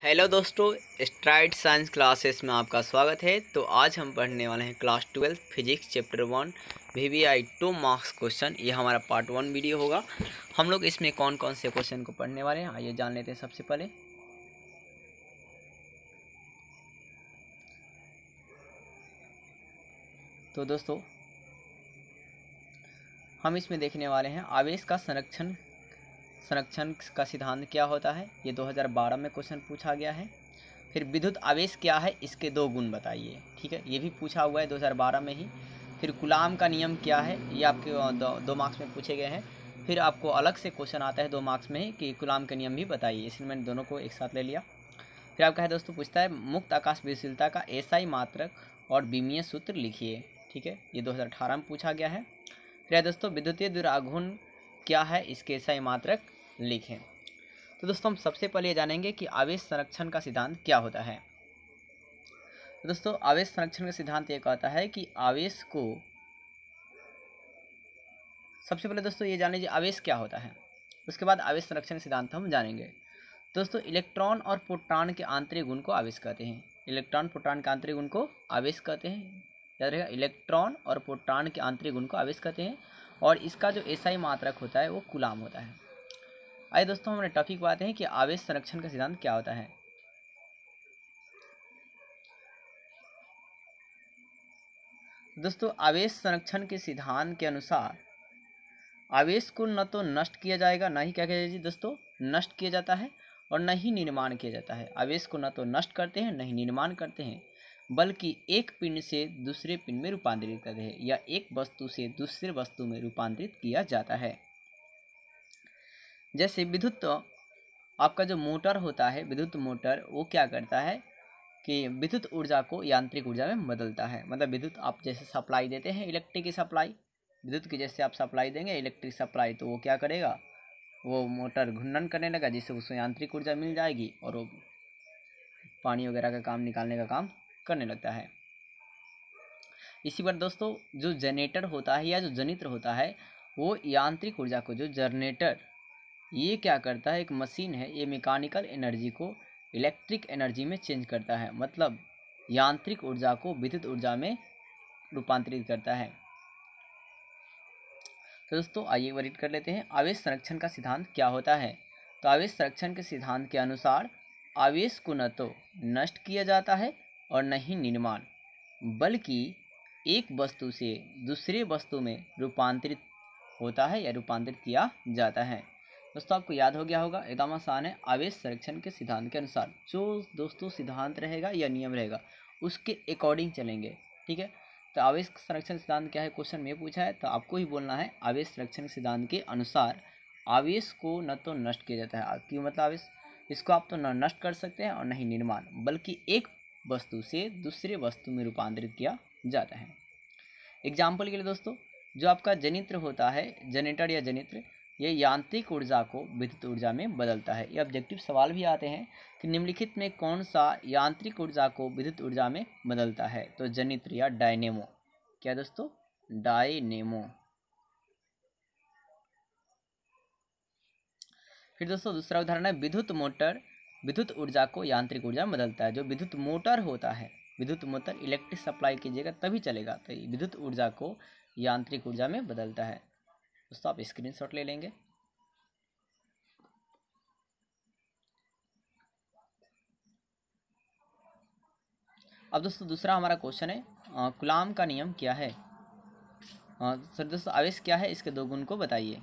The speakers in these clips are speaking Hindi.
हेलो दोस्तों, स्ट्राइड साइंस क्लासेस में आपका स्वागत है। तो आज हम पढ़ने वाले हैं class 12 physics chapter 1 VBI 2 marks question. ये हमारा पार्ट 1 वीडियो होगा। हम लोग इसमें कौन कौन से क्वेश्चन को पढ़ने वाले हैं आइए जान लेते हैं। सबसे पहले तो दोस्तों हम इसमें देखने वाले हैं आवेश का संरक्षण का सिद्धांत क्या होता है। ये 2012 में क्वेश्चन पूछा गया है। फिर विद्युत आवेश क्या है, इसके दो गुण बताइए। ठीक है, ये भी पूछा हुआ है 2012 में ही। फिर कूलाम का नियम क्या है, ये आपके दो मार्क्स में पूछे गए हैं। फिर आपको अलग से क्वेश्चन आता है 2 मार्क्स में ही कि कूलाम का नियम भी बताइए। इसलिए मैंने दोनों को एक साथ ले लिया। फिर आपका है दोस्तों, पूछता है मुक्त आकाश विद्युशीलता का एसआई मात्रक और विमीय सूत्र लिखिए। ठीक है, ये 2018 में पूछा गया है। फिर है दोस्तों, विद्युतीय दुराघूर्ण क्या है, इसके एसआई मात्रक लिखें। तो दोस्तों हम सबसे पहले ये जानेंगे कि आवेश संरक्षण का सिद्धांत क्या होता है। तो दोस्तों आवेश संरक्षण का सिद्धांत ये कहता है कि आवेश को, सबसे पहले दोस्तों ये जान लीजिए आवेश क्या होता है, उसके बाद आवेश संरक्षण सिद्धांत हम जानेंगे। दोस्तों इलेक्ट्रॉन और प्रोटॉन के आंतरिक गुण को आवेश कहते हैं। इलेक्ट्रॉन प्रोटॉन के आंतरिक गुण को आवेश कहते हैं। याद रहेगा, इलेक्ट्रॉन और प्रोटॉन के आंतरिक गुण को आवेश कहते हैं। और इसका जो एसआई मात्रक होता है वो कूलाम होता है। आइए दोस्तों हमारे टॉपिक पर आते हैं कि आवेश संरक्षण का सिद्धांत क्या होता है। दोस्तों आवेश संरक्षण के सिद्धांत के अनुसार आवेश को न तो नष्ट किया जाएगा, न ही क्या किया जाएगा दोस्तों, नष्ट किया जाता है, और न ही निर्माण किया जाता है। आवेश को न तो नष्ट करते हैं, न ही निर्माण करते हैं, बल्कि एक पिंड से दूसरे पिंड में रूपांतरित करते हैं, या एक वस्तु से दूसरे वस्तु में रूपांतरित किया जाता है। जैसे विद्युत, आपका जो मोटर होता है, विद्युत मोटर, वो क्या करता है कि विद्युत ऊर्जा को यांत्रिक ऊर्जा में बदलता है। मतलब विद्युत आप जैसे सप्लाई देते हैं, इलेक्ट्रिक की सप्लाई, विद्युत की जैसे आप सप्लाई देंगे इलेक्ट्रिक सप्लाई, तो वो क्या करेगा, वो मोटर घूर्णन करने लगा, जिससे उसको यांत्रिक ऊर्जा मिल जाएगी और वो पानी वगैरह का काम निकालने का काम करने लगता है। इसी पर दोस्तों जो जनरेटर होता है या जो जनित्र होता है, वो यांत्रिक ऊर्जा को, जो जनरेटर, ये क्या करता है, एक मशीन है, ये मैकेनिकल एनर्जी को इलेक्ट्रिक एनर्जी में चेंज करता है। मतलब यांत्रिक ऊर्जा को विद्युत ऊर्जा में रूपांतरित करता है। तो दोस्तों आइए रीड कर लेते हैं, आवेश संरक्षण का सिद्धांत क्या होता है। तो आवेश संरक्षण के सिद्धांत के अनुसार आवेश को न तो नष्ट किया जाता है और न ही निर्माण, बल्कि एक वस्तु से दूसरे वस्तु में रूपांतरित होता है या रूपांतरित किया जाता है। दोस्तों आपको याद हो गया होगा, एकदम आसान है। आवेश संरक्षण के सिद्धांत के अनुसार जो दोस्तों सिद्धांत रहेगा या नियम रहेगा, उसके अकॉर्डिंग चलेंगे। ठीक है, तो आवेश संरक्षण सिद्धांत क्या है, क्वेश्चन में पूछा है, तो आपको ही बोलना है आवेश संरक्षण सिद्धांत के अनुसार आवेश को न तो नष्ट किया जाता है, क्यों, मतलब आवेश, इसको आप तो न नष्ट कर सकते हैं और न ही निर्माण, बल्कि एक वस्तु से दूसरे वस्तु में रूपांतरित किया जाता है। एग्जाम्पल के लिए दोस्तों, जो आपका जनित्र होता है, जनरेटर या जनित्र, ये यांत्रिक ऊर्जा को विद्युत ऊर्जा में बदलता है। ये ऑब्जेक्टिव सवाल भी आते हैं कि निम्नलिखित में कौन सा यांत्रिक ऊर्जा को विद्युत ऊर्जा में बदलता है। तो जनित्र या डायनेमो, क्या दोस्तों, डायनेमो। फिर दोस्तों दूसरा उदाहरण है, विद्युत मोटर विद्युत ऊर्जा को यांत्रिक ऊर्जा में बदलता है। जो विद्युत मोटर होता है, विद्युत मोटर इलेक्ट्रिक सप्लाई कीजिएगा तभी चलेगा, तो विद्युत ऊर्जा को यांत्रिक ऊर्जा में बदलता है। दोस्तों आप स्क्रीनशॉट ले लेंगे। अब दोस्तों दूसरा हमारा क्वेश्चन है, कूलाम का नियम क्या है। सर दोस्तों आवेश क्या है, इसके दो गुण को बताइए।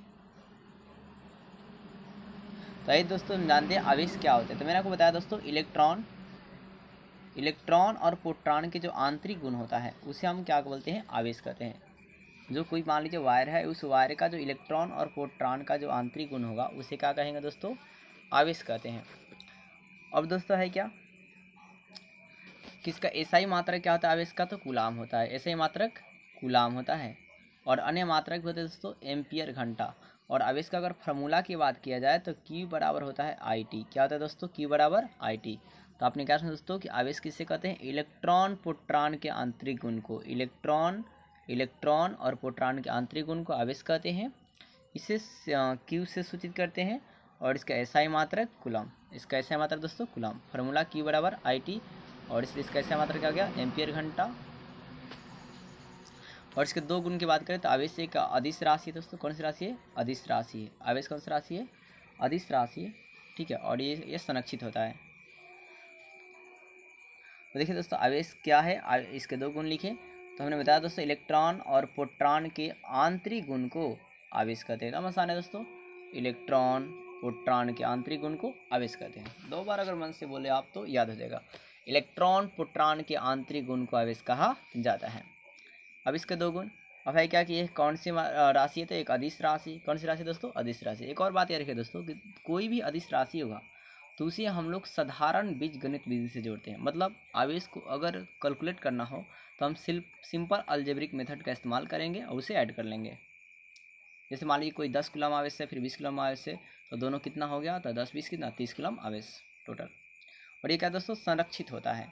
तो आइए दोस्तों हम जानते हैं आवेश क्या होता है। तो मैंने आपको बताया दोस्तों, इलेक्ट्रॉन और प्रोटॉन के जो आंतरिक गुण होता है उसे हम क्या बोलते हैं, आवेश कहते हैं। जो कोई मान लीजिए वायर है, उस वायर का जो इलेक्ट्रॉन और प्रोटॉन का जो आंतरिक गुण होगा उसे क्या कहेंगे दोस्तों, आवेश कहते हैं। अब दोस्तों है क्या, किसका एसआई मात्रक क्या होता है आवेश का, तो कूलाम होता है। एसआई मात्रक कूलाम होता है। और अन्य मात्रक होते हैं दोस्तों एम्पियर घंटा। और आवेश का अगर फार्मूला की बात किया जाए तो Q बराबर होता है IT। क्या होता है दोस्तों, Q बराबर IT। तो आपने क्या सुना दोस्तों कि आवेश किसे कहते हैं, इलेक्ट्रॉन प्रोटॉन के आंतरिक गुण को, इलेक्ट्रॉन और प्रोटॉन के आंतरिक गुण को आवेश कहते हैं। इसे Q से सूचित करते हैं और इसका एसआई मात्रक कूलम। इसका ऐसा मात्रा दोस्तों कूलाम, फार्मूला Q बराबर IT, और इसलिए इसका ऐसा मात्रा क्या हो गया एम्पियर घंटा। और इसके दो गुण की बात करें तो आवेश एक अदिश राशि है दोस्तों, कौन सी राशि है, अदिश राशि है। आवेश कौन सी राशि है, अदिश राशि है, ठीक है। और ये संरक्षित होता है। तो देखिए दोस्तों आवेश क्या है, इसके दो गुण लिखे। तो हमने बताया दोस्तों इलेक्ट्रॉन और प्रोटॉन के आंतरिक गुण को आवेश कहते हैं। आसान है दोस्तों, इलेक्ट्रॉन प्रोटॉन के आंतरिक गुण को आवेश कहते हैं। दो बार अगर मन से बोले आप तो याद हो जाएगा, इलेक्ट्रॉन प्रोटॉन के आंतरिक गुण को आवेश कहा जाता है। अब इसके दो गुण, अब है क्या कि ये कौन सी राशि है, तो एक अदिश राशि। कौन सी राशि दोस्तों, अदिश राशि। एक और बात याद रखिए दोस्तों कि कोई भी अदिश राशि होगा तो उसे हम लोग साधारण बीजगणित विधि से जोड़ते हैं। मतलब आवेश को अगर कैलकुलेट करना हो तो हम सिंपल अलजेब्रिक मेथड का इस्तेमाल करेंगे और उसे ऐड कर लेंगे। जैसे मान लीजिए कोई 10 कूलम आवेश है, फिर 20 कूलम आवेश है, तो दोनों कितना हो गया, तो 10 20 कितना 30 कूलम आवेश टोटल। और ये क्या दोस्तों संरक्षित होता है।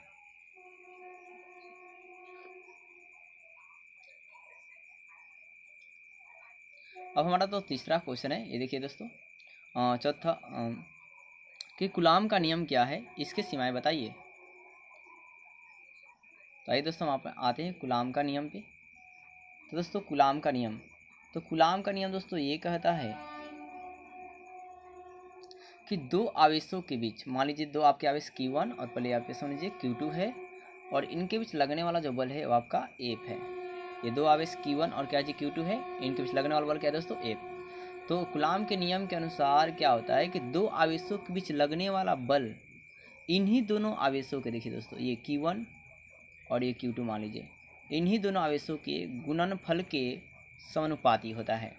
अब हमारा तो तीसरा क्वेश्चन है, ये देखिए दोस्तों चौथा कि कूलाम का नियम क्या है, इसके सीमाएं बताइए। तो आइए दोस्तों हम आप आते हैं कूलाम का नियम पे। तो दोस्तों कूलाम का नियम, तो कूलाम का नियम दोस्तों ये कहता है कि दो आवेशों के बीच, मान लीजिए दो आपके आवेश Q1 और पहले आप समझिए Q2 है, और इनके बीच लगने वाला जो बल है वो आपका F है। ये दो आवेश Q1 और क्या जी Q2 है, इनके बीच लगने वाला बल क्या है दोस्तों, F। तो कूलाम के नियम के अनुसार क्या होता है कि दो आवेशों के बीच लगने वाला बल इन्हीं दोनों आवेशों के, देखिए दोस्तों ये Q1 और ये Q2 मान लीजिए, इन्हीं दोनों आवेशों के गुणनफल के समानुपाती होता है,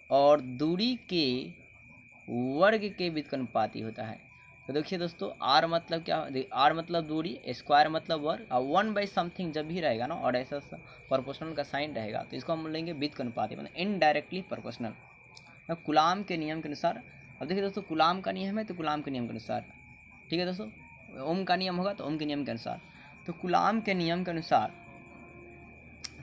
और दूरी के वर्ग के व्युत्क्रमानुपाती होता है। तो देखिए दोस्तों R मतलब क्या, R मतलब दूरी, स्क्वायर मतलब वर्ग, और 1/समथिंग जब भी रहेगा ना और ऐसा प्रोपोर्शनल का साइन रहेगा तो इसको हम लेंगे व्युत्क्रमानुपाती, मतलब इनडायरेक्टली प्रोपोर्शनल। कूलाम के नियम के अनुसार, अब देखिए दोस्तों कूलाम का नियम है तो कूलाम के नियम के अनुसार, ठीक है दोस्तों। ओम का नियम होगा तो ओम के नियम के अनुसार। तो कूलाम के नियम के अनुसार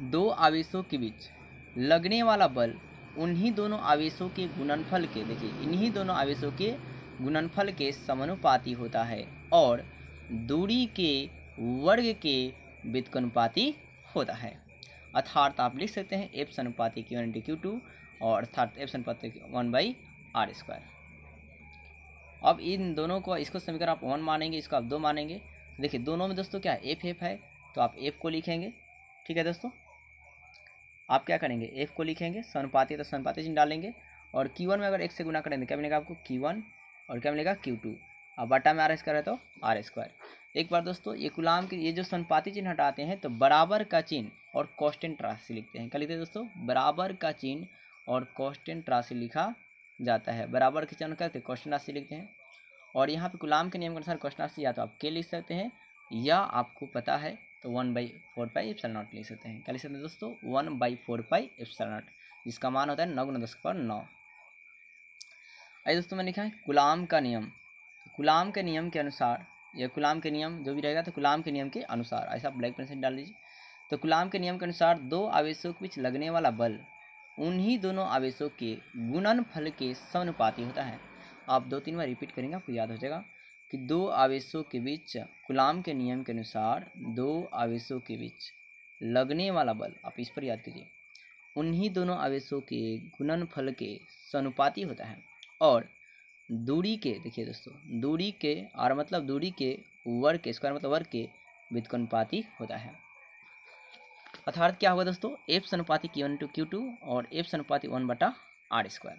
दो आवेशों के बीच लगने वाला बल उन्हीं दोनों आवेशों के गुणनफल के, देखिए इन्हीं दोनों आवेशों के गुणनफल के समानुपाती होता है, और दूरी के वर्ग के व्युत्क्रमानुपाती होता है। अर्थात आप लिख सकते हैं F समानुपाती Q1 Q2, और अर्थात F समानुपाती 1/r²। अब इन दोनों को, इसको समीकरण आप 1 मानेंगे, इसको आप 2 मानेंगे। देखिए दोनों में दोस्तों क्या है, F है, तो आप F को लिखेंगे, ठीक है दोस्तों। आप क्या करेंगे, F को लिखेंगे, समानुपाती तो समानुपाती चिन्ह डालेंगे, और Q1 में अगर 1 से गुना करेंगे क्या मिलेगा आपको Q1, और क्या मिलेगा Q2, अब बटा में R² है तो R²। एक बार दोस्तों ये कूलाम के ये जो समानुपाती चिन्ह हटाते हैं तो बराबर का चिन्ह और कांस्टेंट राशि लिखते हैं। क्या लिखते हैं दोस्तों, बराबर का चिन्ह और कांस्टेंट राशि लिखा जाता है। बराबर के चिन्ह करते कांस्टेंट राशि लिखते हैं, और यहाँ पे कूलाम के नियम के अनुसार कांस्टेंट राशि या तो आप K लिख सकते हैं, या आपको पता है तो 1/4πε0 लिख सकते हैं। क्या लिख सकते हैं दोस्तों, 1/4πε0, जिसका मान होता है 9 × 10⁹। आइए दोस्तों मैंने लिखा है कूलाम का नियम। कूलाम के नियम के अनुसार, या कूलाम के नियम जो भी रहेगा तो कूलाम के नियम के अनुसार, ऐसा ब्लैक पेन से डाल लीजिए। तो कूलाम के नियम के अनुसार दो आवेशों के बीच लगने वाला बल उन्हीं दोनों आवेशों के गुणनफल के समानुपाती होता है। आप 2-3 बार रिपीट करेंगे, आपको याद हो जाएगा कि दो आवेशों के बीच, कूलाम के नियम के अनुसार दो आवेशों के बीच लगने वाला बल, आप इस पर याद कीजिए, उन्हीं दोनों आवेशों के गुणनफल के समानुपाती होता है, और दूरी के, देखिए दोस्तों दूरी के, R मतलब दूरी के, वर्ग के, स्क्वायर मतलब वर्ग के व्युत्क्रमानुपाती होता है। अर्थात क्या होगा दोस्तों, F समानुपाती Q1 Q2 और F समानुपाती 1/r²।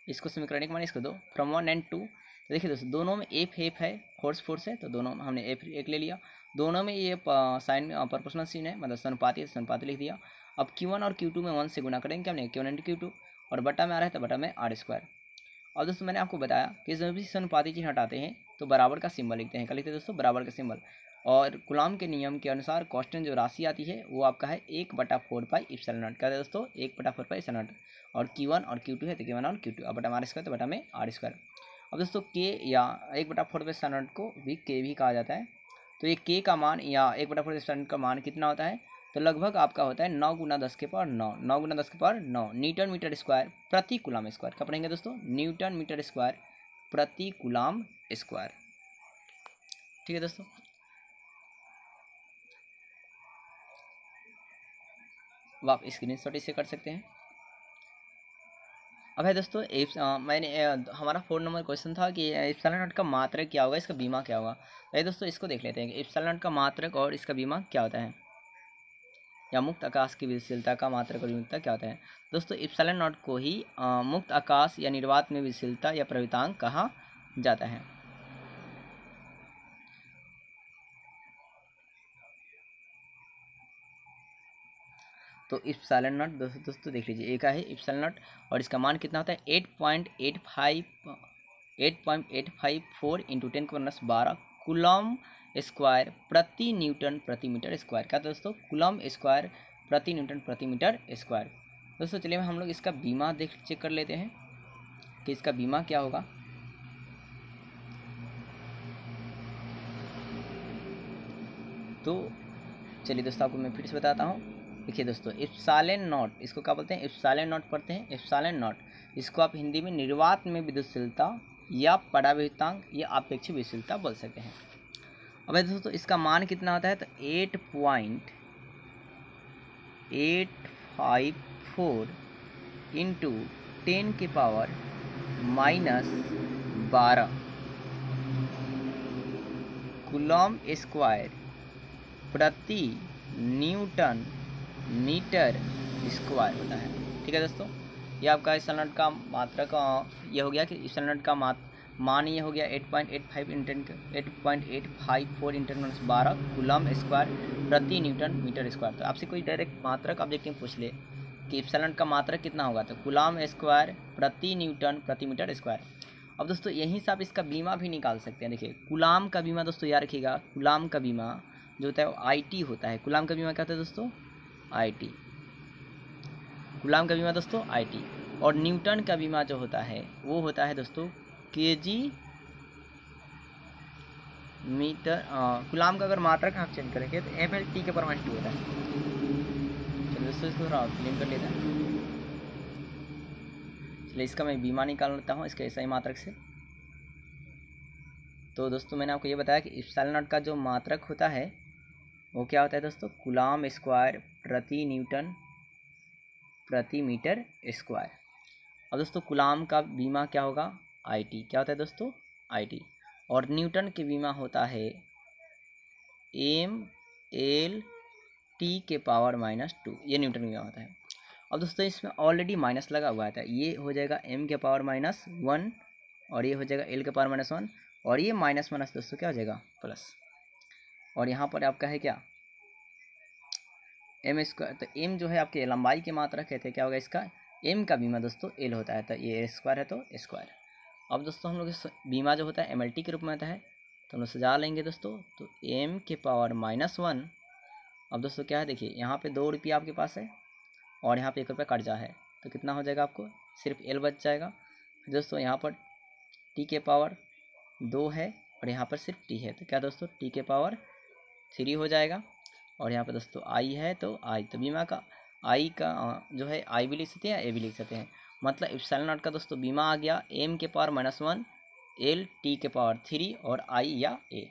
इसको समीकरण एक माने इसको दो, फ्रॉम 1 and 2। तो देखिए दोस्तों दोनों में F है, फोर्स है, तो दोनों में हमने F एक ले लिया। दोनों में ये साइन प्रोपोर्शनल सीन है, मतलब समानुपाती लिख दिया। अब Q1 और Q2 में 1 से गुना करेंगे, क्या बनेगा Q1 Q2, और बटा में आ रहा है तो बटा में R²। और दोस्तों मैंने आपको बताया कि जब भी समानुपाती चिन्ह हटाते हैं तो बराबर का सिंबल लिखते हैं। क्या लिखते हैं दोस्तों, बराबर का सिंबल। और कूलाम के नियम के अनुसार कांस्टेंट जो राशि आती है वो आपका है 1/4πε0। क्या है दोस्तों, 1/4πε0। और Q1 और Q2 है तो Q1 और Q2, अब बटा में R² तो बटा में R²। अब दोस्तों K या 1/4πε0 को भी K भी कहा जाता है। तो ये K का मान या 1/4πε0 का मान कितना होता है, तो लगभग आपका होता है 9 × 10⁹ 9 × 10⁹ न्यूटन मीटर स्क्वायर प्रति कूलम स्क्वायर। क्या पढ़ेंगे दोस्तों, न्यूटन मीटर स्क्वायर प्रति कूलाम स्क्वायर। ठीक है दोस्तों, अब आप स्क्रीनशॉट इसे कर सकते हैं। अब है दोस्तों हमारा 4 नंबर क्वेश्चन था कि एप्सिलॉन नॉट का मात्रक क्या होगा, इसका बीमा क्या होगा। तो दोस्तों इसको देख लेते हैं कि एप्सिलॉन नॉट का मात्रक और इसका बीमा क्या होता है, या मुक्त आकाश की विशिलता का मात्रक और विविधता क्या होता है। दोस्तों एप्सिलॉन नॉट को ही मुक्त आकाश या निर्वात में विशिलता या प्रवितांक कहा जाता है। तो एप्सिलॉन नॉट दोस्तों देख लीजिए, एक है एप्सिलॉन नॉट और इसका मान कितना होता है 8.854 इंटू 10⁻12 कूलम स्क्वायर प्रति न्यूटन प्रति मीटर स्क्वायर। क्या दोस्तों, कूलम स्क्वायर प्रति न्यूटन प्रति मीटर स्क्वायर। दोस्तों चलिए हम लोग इसका बीमा चेक कर लेते हैं कि इसका बीमा क्या होगा। तो चलिए दोस्तों आपको मैं फिर से बताता हूँ। देखिए दोस्तों एप्सिलॉन नॉट, इसको क्या बोलते हैं, एप्सिलॉन नॉट पढ़ते हैं। एप्सिलॉन नॉट इसको आप हिंदी में निर्वात में विद्युतशीलता या परावैद्युतांक या आपेक्षिक विद्युतशीलता बोल सकते हैं। अब दोस्तों इसका मान कितना होता है, तो 8.854 इंटू 10⁻12 कूलम स्क्वायर प्रति न्यूटन मीटर स्क्वायर होता है। ठीक है दोस्तों, ये आपका एप्सिलॉन नॉट का मात्रक ये हो गया कि एप्सिलॉन नॉट का मान ये हो गया 8.854 इंटू 10⁻12 कूलम स्क्वायर प्रति न्यूटन मीटर स्क्वायर। तो आपसे कोई डायरेक्ट मात्रक ऑब्जेक्टिव पूछ ले कि एप्सिलॉन नॉट का मात्रक कितना होगा, तो कूलम स्क्वायर प्रति न्यूटन प्रति मीटर स्क्वायर। अब दोस्तों यहीं से आप इसका बीमा भी निकाल सकते हैं। देखिए कूलाम का बीमा दोस्तों याद रखिएगा, कूलाम का बीमा जो होता है वो IT होता है। कूलाम का बीमा क्या होता है दोस्तों, IT। कूलाम का बीमा दोस्तों IT। और न्यूटन का बीमा जो होता है वो होता है दोस्तों kg मीटर। कूलाम का अगर मात्रक आप चेंज करेंगे तो ml/t के /2 होता है। चलिए दोस्तों इसको थोड़ा क्लीन कर लेते हैं। चलिए इसका मैं बीमा निकाल लेता हूँ इसके ऐसा ही मात्रक से। तो दोस्तों मैंने आपको ये बताया कि एप्सिलॉन नॉट का जो मात्रक होता है वो क्या होता है दोस्तों, कूलम स्क्वायर प्रति न्यूटन प्रति मीटर स्क्वायर। अब दोस्तों कूलम का बीमा क्या होगा, IT। क्या होता है दोस्तों, IT। और न्यूटन के बीमा होता है mL/t के ⁻²। ये न्यूटन का बीमा होता है। अब दोस्तों इसमें ऑलरेडी माइनस लगा हुआ था, ये हो जाएगा m के ⁻1 और ये हो जाएगा l के ⁻1 और ये माइनस माइनस दोस्तों क्या हो जाएगा प्लस। और यहाँ पर आपका है क्या m स्क्वायर। तो m जो है आपके लंबाई के मात्रा कहते हैं, क्या होगा इसका m का बीमा दोस्तों l होता है। तो ये स्क्वायर है तो स्क्वायर। अब दोस्तों हम लोग इस बीमा जो होता है mLT के रूप में होता है, तो हम लोग सजा लेंगे दोस्तों। तो m के ⁻1। अब दोस्तों क्या है, देखिए यहाँ पे 2 रुपया आपके पास है और यहाँ पे 1 रुपया कट जा है, तो कितना हो जाएगा आपको, सिर्फ l बच जाएगा। दोस्तों यहाँ पर t के ⁻2 है और यहाँ पर सिर्फ t है, तो क्या दोस्तों t के ⁻3 हो जाएगा। और यहाँ पर दोस्तों i है तो i, तो बीमा का i का जो है i भी लिख सकते हैं a भी लिख सकते हैं। मतलब एप्सिलॉन नॉट का दोस्तों बीमा आ गया m के ⁻1 l t के ⁻3 और i या a।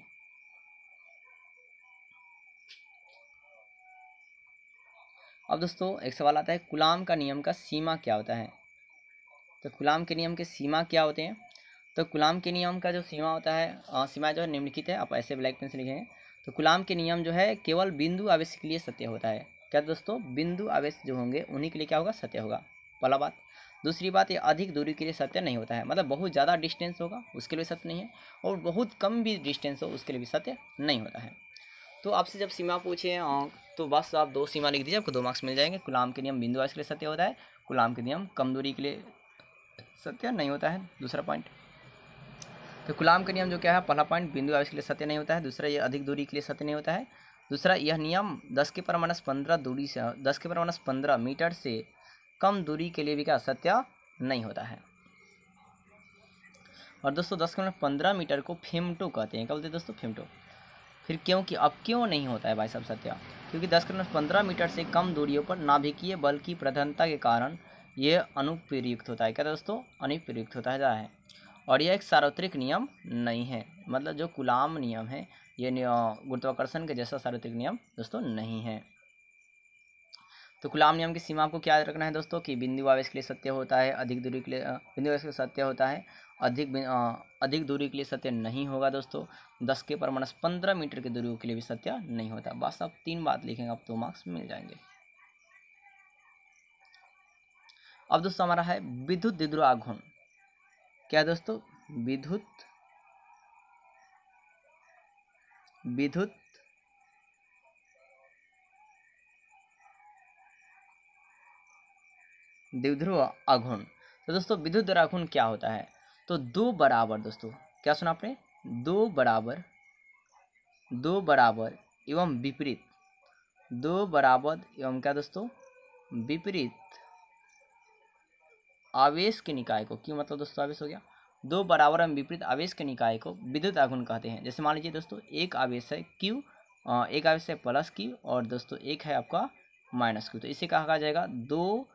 अब दोस्तों एक सवाल आता है कूलाम का नियम का सीमा क्या होता है। तो कूलाम के नियम के सीमा क्या होते हैं, तो कूलाम के नियम का जो सीमा होता है, सीमा जो है निम्नलिखित है, आप ऐसे ब्लैक पेन से लिखेंगे। तो कूलाम के नियम जो है केवल बिंदु आवेश के लिए सत्य होता है। क्या दोस्तों, बिंदु आवेश जो होंगे उन्हीं के लिए क्या होगा, सत्य होगा, पहला बात। दूसरी बात, ये अधिक दूरी के लिए सत्य नहीं होता है, मतलब बहुत ज़्यादा डिस्टेंस होगा उसके लिए सत्य नहीं है, और बहुत कम भी डिस्टेंस हो उसके लिए भी सत्य नहीं होता है। तो आपसे जब सीमा पूछे तो बस आप 2 सीमा लिख दीजिए, आपको 2 मार्क्स मिल जाएंगे। कूलाम के नियम बिंदु आवेश के लिए सत्य होता है, कूलाम के नियम कम दूरी के लिए सत्य नहीं होता है। दूसरा पॉइंट, तो कूलाम का नियम जो क्या है, पहला पॉइंट बिंदु आवेश के लिए सत्य नहीं होता है। दूसरा, ये अधिक दूरी के लिए सत्य नहीं होता है। दूसरा, यह नियम 10 के ⁻15 दूरी से 10 के ⁻15 मीटर से कम दूरी के लिए भी क्या सत्य नहीं होता है। और दोस्तों 10 के ⁻15 मीटर को फेमटो कहते हैं। क्या बोलते हैं दोस्तों, फेमटो। फिर क्योंकि अब क्यों नहीं होता है भाई साहब सत्य, क्योंकि 10 के ⁻15 मीटर से कम दूरियों पर नाभिकीय बल की प्रधानता के कारण ये अनुप्रयुक्त होता है। क्या दोस्तों, अनुप्रयुक्त होता है। और यह एक सार्वत्रिक नियम नहीं है। मतलब जो कूलाम नियम है ये गुरुत्वाकर्षण के जैसा सार्वत्रिक नियम दोस्तों नहीं है। तो कूलाम नियम की सीमा आपको क्या याद रखना है दोस्तों कि बिंदु आवेश के लिए सत्य होता है, अधिक दूरी के लिए बिंदु आवेश के लिए सत्य होता है, अधिक दूरी के लिए सत्य नहीं होगा दोस्तों। 10⁻15 मीटर की दूरी के लिए भी सत्य नहीं होता। बस आप 3 बात लिखेंगे, आप 2 मार्क्स मिल जाएंगे। अब दोस्तों हमारा है विद्युत द्विध्रुव घूर्णन। क्या दोस्तों? विद्युत द्विध्रुव आघूर्ण। तो दोस्तों विद्युत द्विध्रुव आघूर्ण क्या होता है? तो दो बराबर दोस्तों, क्या सुना आपने? दो बराबर एवं विपरीत, दो बराबर एवं क्या दोस्तों? विपरीत आवेश के निकाय को, क्यों मतलब दोस्तों आवेश हो गया, दो बराबर एवं विपरीत आवेश के निकाय को विद्युत आघूर्ण कहते हैं। जैसे मान लीजिए दोस्तों एक आवेश है Q, एक आवेश है प्लस Q और दोस्तों एक है आपका माइनस Q। तो इसे कहा जाएगा दो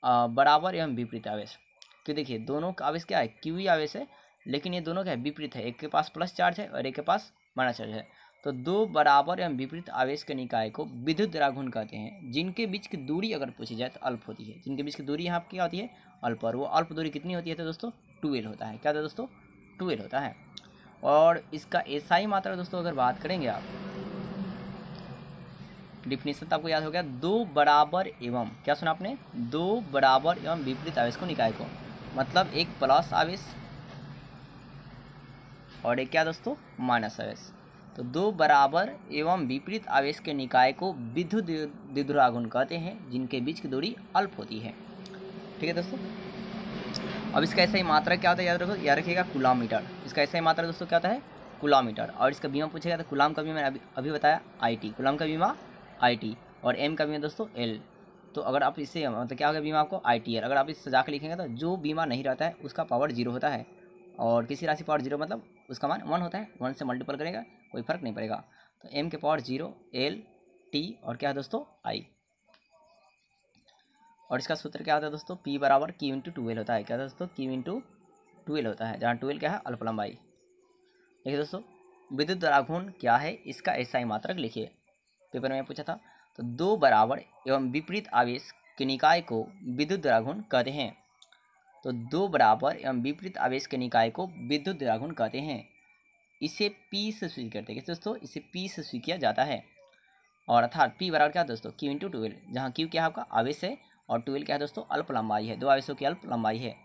बराबर एवं विपरीत आवेश। क्यों देखिए दोनों का आवेश क्या है? Q ही आवेश है, लेकिन ये दोनों क्या है? विपरीत है। एक के पास प्लस चार्ज है और एक के पास माइनस चार्ज है। तो दो बराबर एवं विपरीत आवेश के निकाय को विद्युत द्विध्रुव आघूर्ण कहते हैं, जिनके बीच की दूरी अगर पूछी जाए तो अल्प होती है। जिनके बीच की दूरी यहाँ क्या होती है? अल्प। और वो अल्प दूरी कितनी होती है तो दोस्तों 12 होता है। क्या था दोस्तों? 12 होता है। और इसका एसआई मात्रा दोस्तों अगर बात करेंगे आप, डिफिनीशन तो आपको याद हो गया, दो बराबर एवं, क्या सुना आपने? दो बराबर एवं विपरीत आवेश को निकाय को, मतलब एक प्लस आवेश और एक क्या दोस्तों? माइनस आवेश। तो दो बराबर एवं विपरीत आवेश के निकाय को विद्युत द्विध्रुव आघूर्ण कहते हैं, जिनके बीच की दूरी अल्प होती है। ठीक है दोस्तों। अब इसका ऐसा ही मात्रा क्या होता है? याद रखिएगा कूलॉमीटर। इसका ऐसा ही मात्रा दोस्तों क्या होता है? कूलॉमीटर। और इसका बीमा पूछेगा तो कूलाम का बीमा मैंने अभी बताया IT, कूलाम का बीमा IT और M का बीमा दोस्तों L। तो अगर आप इससे मतलब क्या होगा बीमा आपको ITL। अगर आप इसे सजा के लिखेंगे तो जो बीमा नहीं रहता है उसका पावर 0 होता है, और किसी राशि पावर 0 मतलब उसका मान 1 होता है। 1 से मल्टीपल करेगा कोई फर्क नहीं पड़ेगा। तो M के पावर 0, L, T और क्या है दोस्तों? I। और इसका सूत्र क्या होता है दोस्तों? P बराबर Q इंटू 12 होता है। क्या दोस्तों? Q इंटू 12 होता है, जहाँ 12 क्या है? अल्प लंबाई। देखिए दोस्तों विद्युत द्विध्रुव आघूर्ण क्या है, इसका एसआई मात्रक लिखिए, पेपर में पूछा था। तो दो बराबर एवं विपरीत आवेश के निकाय को विद्युत द्विध्रुव आघूर्ण कहते हैं। तो दो बराबर एवं विपरीत आवेश के निकाय को विद्युत द्विध्रुव आघूर्ण कहते हैं। इसे P से सूचित करते हैं दोस्तों, इसे P से सूचित किया जाता है। और अर्थात P बराबर क्या दोस्तों? Q इंटू 12, जहाँ Q क्या है आपका? आवेश है और 12 क्या है दोस्तों? अल्प लंबाई है। दो आवेशों की अल्प लंबाई है।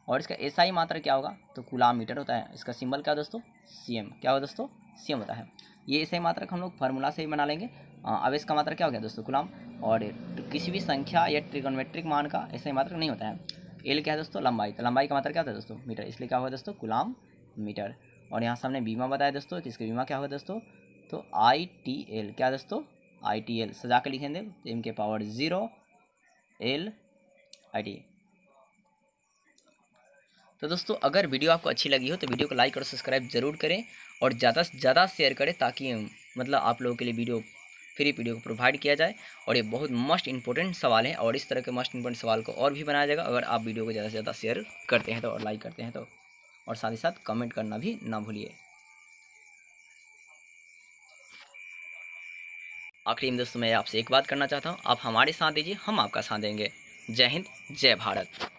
और इसका एसआई मात्रा क्या होगा? तो कूलाम मीटर होता है। इसका सिंबल क्या दोस्तों? CM। क्या होगा दोस्तों? CM होता है। ये एसआई मात्रक हम लोग फार्मूला से ही बना लेंगे। आवेश का मात्रा क्या हो गया दोस्तों? कूलाम। और किसी भी संख्या या ट्रिगोनोमेट्रिक मान का एसआई मात्रक नहीं होता है। एल क्या है दोस्तों? लंबाई। तो लंबाई का मात्रा क्या होता है दोस्तों? मीटर। इसलिए क्या होगा दोस्तों? Coulomb meter. और यहाँ सामने बीमा बताया दोस्तों, किसके बीमा क्या होगा दोस्तों? तो ITL। क्या दोस्तों? ITL सजा के लिखेंगे। M के पावर 0, L, IT। तो दोस्तों अगर वीडियो आपको अच्छी लगी हो तो वीडियो को लाइक और सब्सक्राइब जरूर करें और ज़्यादा से ज़्यादा शेयर करें, ताकि मतलब आप लोगों के लिए फ्री वीडियो को प्रोवाइड किया जाए। और ये बहुत मस्ट इंपॉर्टेंट सवाल है, और इस तरह के मस्ट इंपॉर्टेंट सवाल को और भी बनाया जाएगा अगर आप वीडियो को ज़्यादा से ज़्यादा शेयर करते हैं तो, और लाइक करते हैं तो, और साथ ही साथ कमेंट करना भी ना भूलिए। आखिरी में दोस्तों मैं आपसे एक बात करना चाहता हूँ, आप हमारे साथ दीजिए, हम आपका साथ देंगे। जय हिंद, जय भारत।